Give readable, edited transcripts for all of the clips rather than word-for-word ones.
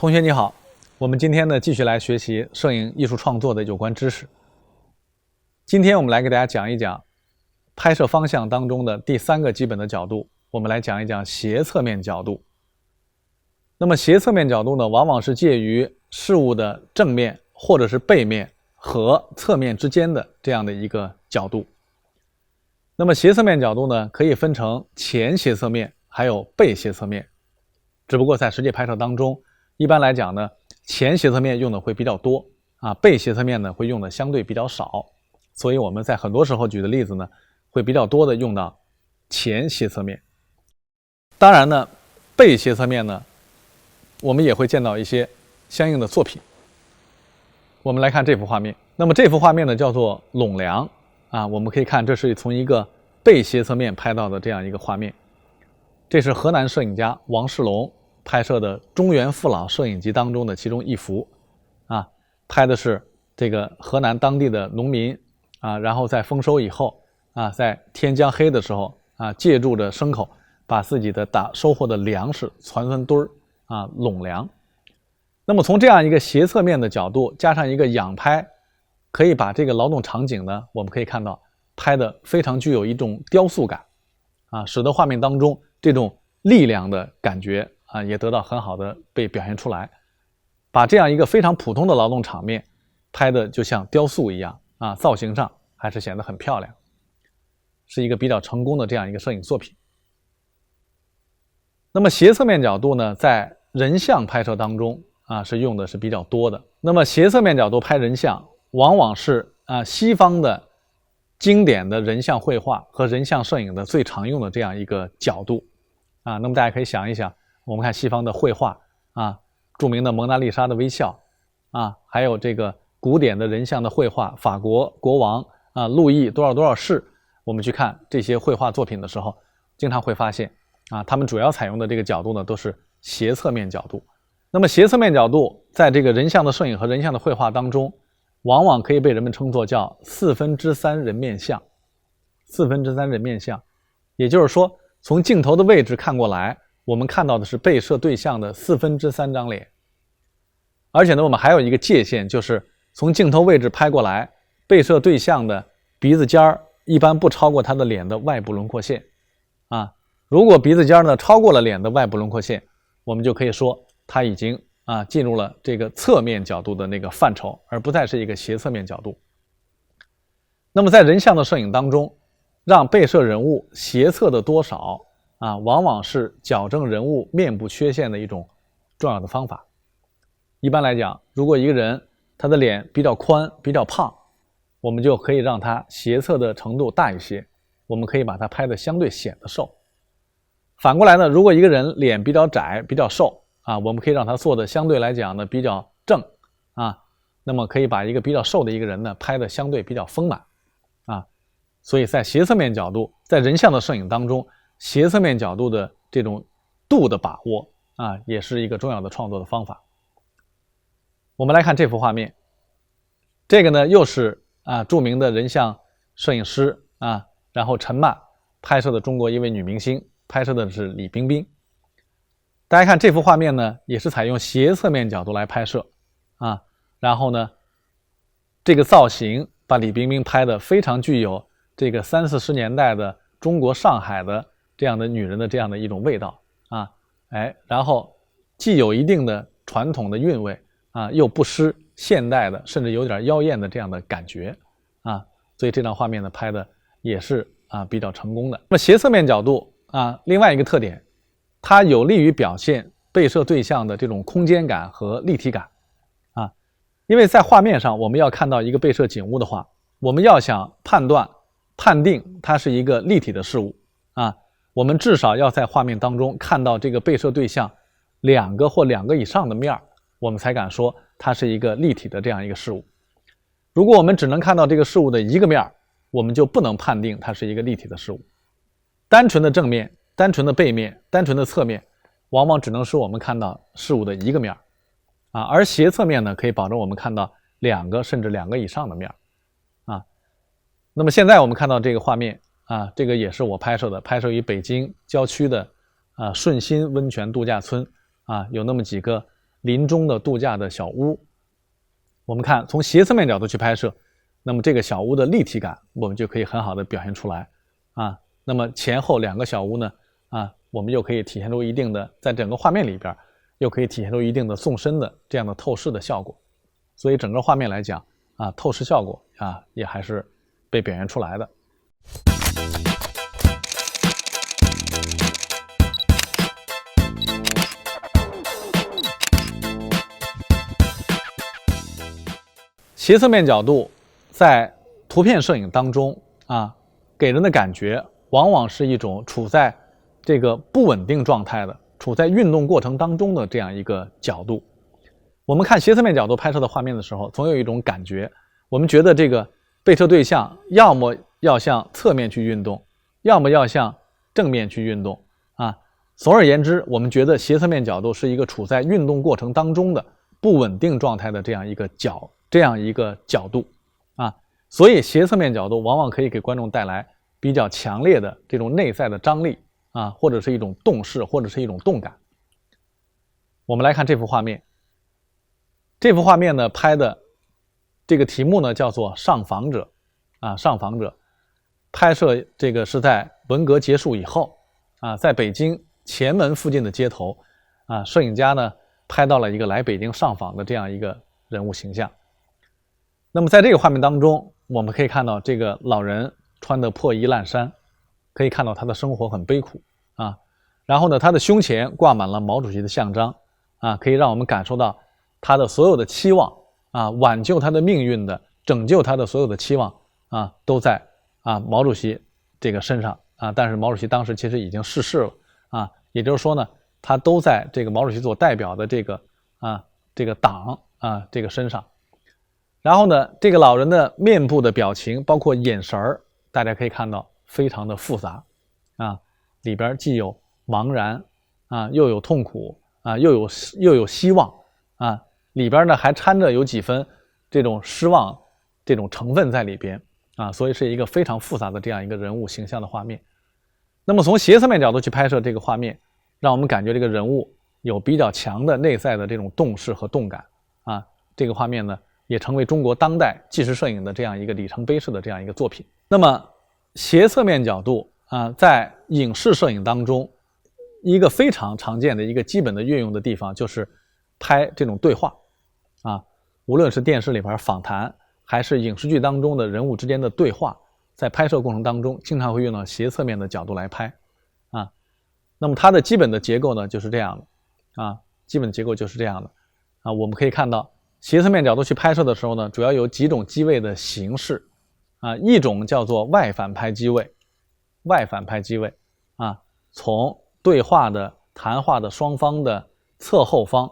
同学你好，我们今天呢继续来学习摄影艺术创作的有关知识。今天我们来给大家讲一讲拍摄方向当中的第3个基本的角度，我们来讲一讲斜侧面角度。那么斜侧面角度呢，往往是介于事物的正面或者是背面和侧面之间的这样的一个角度。那么斜侧面角度呢，可以分成前斜侧面还有背斜侧面，只不过在实际拍摄当中，一般来讲呢，前斜侧面用的会比较多背斜侧面呢会用的相对比较少，所以我们在很多时候举的例子呢，会比较多的用到前斜侧面。当然呢，背斜侧面呢，我们也会见到一些相应的作品。我们来看这幅画面，那么这幅画面呢叫做陇梁我们可以看这是从一个背斜侧面拍到的这样一个画面。这是河南摄影家王世龙拍摄的中原父老摄影集当中的其中一幅拍的是这个河南当地的农民然后在丰收以后在天将黑的时候借助着牲口把自己的收获的粮食攒成堆陇梁。那么从这样一个斜侧面的角度加上一个仰拍，可以把这个劳动场景呢，我们可以看到拍的非常具有一种雕塑感使得画面当中这种力量的感觉也得到很好的被表现出来，把这样一个非常普通的劳动场面拍的就像雕塑一样造型上还是显得很漂亮，是一个比较成功的这样一个摄影作品。那么斜侧面角度呢，在人像拍摄当中是用的是比较多的。那么斜侧面角度拍人像，往往是西方的经典的人像绘画和人像摄影的最常用的这样一个角度那么大家可以想一想，我们看西方的绘画著名的蒙娜丽莎的微笑还有这个古典的人像的绘画，法国国王路易多少世，我们去看这些绘画作品的时候，经常会发现他们主要采用的这个角度呢都是斜侧面角度。那么斜侧面角度在这个人像的摄影和人像的绘画当中，往往可以被人们称作叫3/4人面像。3/4人面像，也就是说从镜头的位置看过来，我们看到的是被摄对象的3/4张脸。而且呢，我们还有一个界限，就是从镜头位置拍过来，被摄对象的鼻子尖一般不超过他的脸的外部轮廓线如果鼻子尖呢超过了脸的外部轮廓线，我们就可以说它已经进入了这个侧面角度的那个范畴，而不再是一个斜侧面角度。那么在人像的摄影当中，让被摄人物斜侧的多少往往是矫正人物面部缺陷的一种重要的方法。一般来讲，如果一个人他的脸比较宽比较胖，我们就可以让他斜侧的程度大一些，我们可以把它拍得相对显得瘦。反过来呢，如果一个人脸比较窄比较瘦我们可以让他做的相对来讲呢比较正那么可以把一个比较瘦的一个人呢拍得相对比较丰满所以在斜侧面角度，在人像的摄影当中，斜侧面角度的这种度的把握也是一个重要的创作的方法。我们来看这幅画面，这个呢又是著名的人像摄影师然后陈曼拍摄的中国一位女明星，拍摄的是李冰冰。大家看这幅画面呢，也是采用斜侧面角度来拍摄然后呢，这个造型把李冰冰拍得非常具有这个30-40年代的中国上海的这样的女人的这样的一种味道然后既有一定的传统的韵味又不失现代的甚至有点妖艳的这样的感觉所以这张画面呢拍的也是比较成功的。那么斜侧面角度另外一个特点，它有利于表现被摄对象的这种空间感和立体感因为在画面上我们要看到一个被摄景物的话，我们要想判定它是一个立体的事物我们至少要在画面当中看到这个被摄对象2个或2个以上的面，我们才敢说它是一个立体的这样一个事物。如果我们只能看到这个事物的一个面，我们就不能判定它是一个立体的事物。单纯的正面、单纯的背面、单纯的侧面，往往只能使我们看到事物的一个面而斜侧面呢，可以保证我们看到2个甚至2个以上的面那么现在我们看到这个画面这个也是我拍摄的，拍摄于北京郊区的顺心温泉度假村有那么几个林中的度假的小屋。我们看从斜侧面角度去拍摄，那么这个小屋的立体感我们就可以很好的表现出来啊。那么前后两个小屋呢我们又可以体现出一定的，在整个画面里边又可以体现出一定的纵深的这样的透视的效果。所以整个画面来讲透视效果也还是被表现出来的。斜侧面角度在图片摄影当中给人的感觉往往是一种处在这个不稳定状态的，处在运动过程当中的这样一个角度。我们看斜侧面角度拍摄的画面的时候，总有一种感觉，我们觉得这个被摄对象要么要向侧面去运动，要么要向正面去运动总而言之，我们觉得斜侧面角度是一个处在运动过程当中的不稳定状态的这样一个角度所以斜侧面角度往往可以给观众带来比较强烈的这种内在的张力或者是一种动势，或者是一种动感。我们来看这幅画面，这幅画面呢拍的这个题目呢叫做上访者上访者。拍摄这个是在文革结束以后在北京前门附近的街头摄影家呢拍到了一个来北京上访的这样一个人物形象。那么在这个画面当中，我们可以看到这个老人穿的破衣烂衫，可以看到他的生活很悲苦然后呢，他的胸前挂满了毛主席的像章可以让我们感受到他的所有的期望挽救他的命运的，拯救他的所有的期望都在毛主席这个身上但是毛主席当时其实已经逝世了也就是说呢，他都在这个毛主席所代表的这个党这个身上。然后呢，这个老人的面部的表情包括眼神儿，大家可以看到非常的复杂里边既有茫然又有痛苦又有希望里边呢还掺着有几分这种失望这种成分在里边所以是一个非常复杂的这样一个人物形象的画面。那么从斜侧面角度去拍摄这个画面，让我们感觉这个人物有比较强的内在的这种动势和动感这个画面呢也成为中国当代纪实摄影的这样一个里程碑式的这样一个作品。那么斜侧面角度在影视摄影当中一个非常常见的一个基本的运用的地方，就是拍这种对话无论是电视里边访谈，还是影视剧当中的人物之间的对话，在拍摄过程当中经常会用到斜侧面的角度来拍那么它的基本的结构呢就是这样的基本结构就是这样的我们可以看到斜侧面角度去拍摄的时候呢，主要有几种机位的形式一种叫做外反拍机位，从对话的谈话的双方的侧后方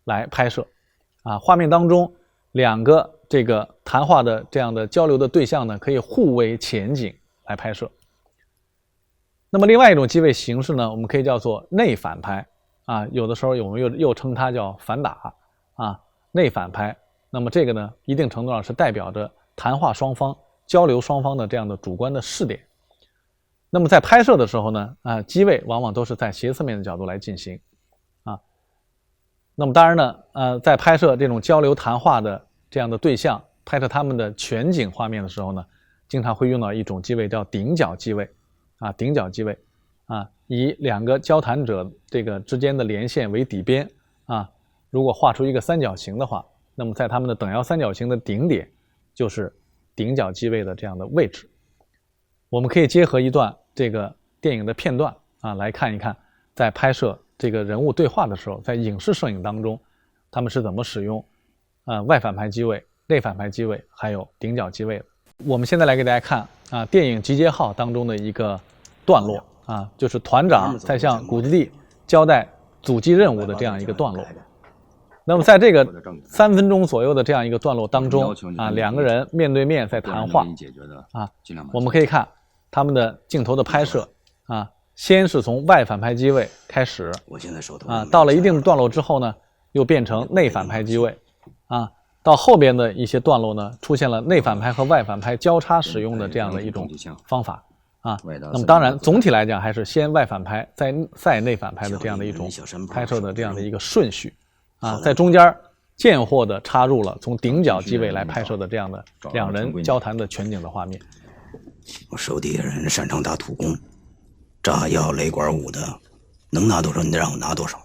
来拍摄画面当中两个这个谈话的这样的交流的对象呢，可以互为前景来拍摄。那么另外一种机位形式呢，我们可以叫做内反拍有的时候我们又称它叫反打内反拍。那么这个呢一定程度上是代表着谈话双方交流双方的这样的主观的视点。那么在拍摄的时候呢机位往往都是在斜侧面的角度来进行那么当然呢在拍摄这种交流谈话的这样的对象，拍摄他们的全景画面的时候呢，经常会用到一种机位叫顶角机位顶角机位以两个交谈者这个之间的连线为底边如果画出一个三角形的话，那么在他们的等腰三角形的顶点就是顶角机位的这样的位置。我们可以结合一段这个电影的片段来看一看，在拍摄这个人物对话的时候，在影视摄影当中他们是怎么使用外反拍机位、内反拍机位还有顶角机位的。我们现在来给大家看电影《集结号》当中的一个段落就是团长在向谷子地交代阻击任务的这样一个段落。那么在这个3分钟左右的这样一个段落当中两个人面对面在谈话我们可以看他们的镜头的拍摄先是从外反拍机位开始到了一定的段落之后呢，又变成内反拍机位到后边的一些段落呢，出现了内反拍和外反拍交叉使用的这样的一种方法那么当然总体来讲还是先外反拍再内反拍的这样的一种拍摄的这样的一个顺序啊，在中间贱货的插入了从顶角机位来拍摄的这样的两人交谈的全景的画面。我手底下人擅长打土工，炸药、雷管、武的，能拿多少你得让我拿多少。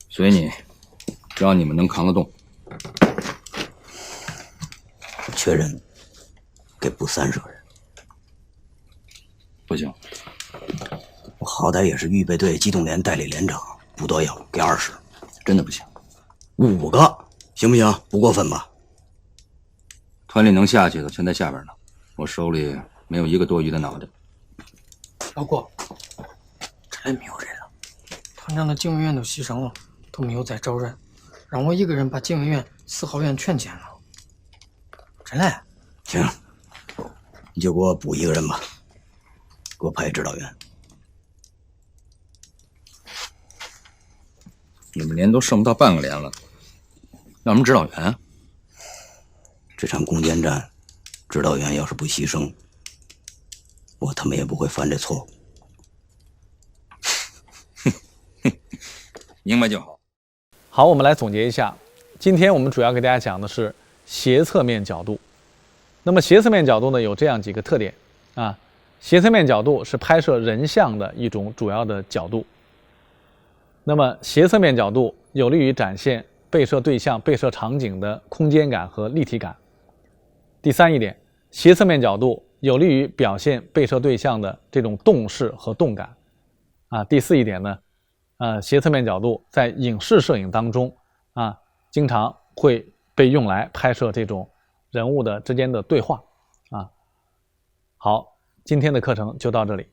随你，只要你们能扛得动。缺人，给补30个人。不行，我好歹也是预备队机动连代理连长，不多要，给20。真的不行。5个，行不行？不过分吧？团里能下去的全在下边呢，我手里没有一个多余的脑袋。老郭，这没有人了，团长的警卫员都牺牲了，都没有再招人，让我一个人把警卫员4号院全歼了。真嘞？行，你就给我补1个人吧，给我派指导员。你们连都剩不到半个连了，要什么指导员？这场攻坚战，指导员要是不牺牲，我他妈也不会犯这错误。明白就好。好，我们来总结一下，今天我们主要给大家讲的是斜侧面角度。那么斜侧面角度呢，有这样几个特点啊。斜侧面角度是拍摄人像的一种主要的角度。那么斜侧面角度有利于展现被摄对象、被摄场景的空间感和立体感。第3一点，斜侧面角度有利于表现被摄对象的这种动势和动感。啊，第4一点呢，斜侧面角度在影视摄影当中啊，经常会被用来拍摄这种人物的之间的对话啊。好，今天的课程就到这里。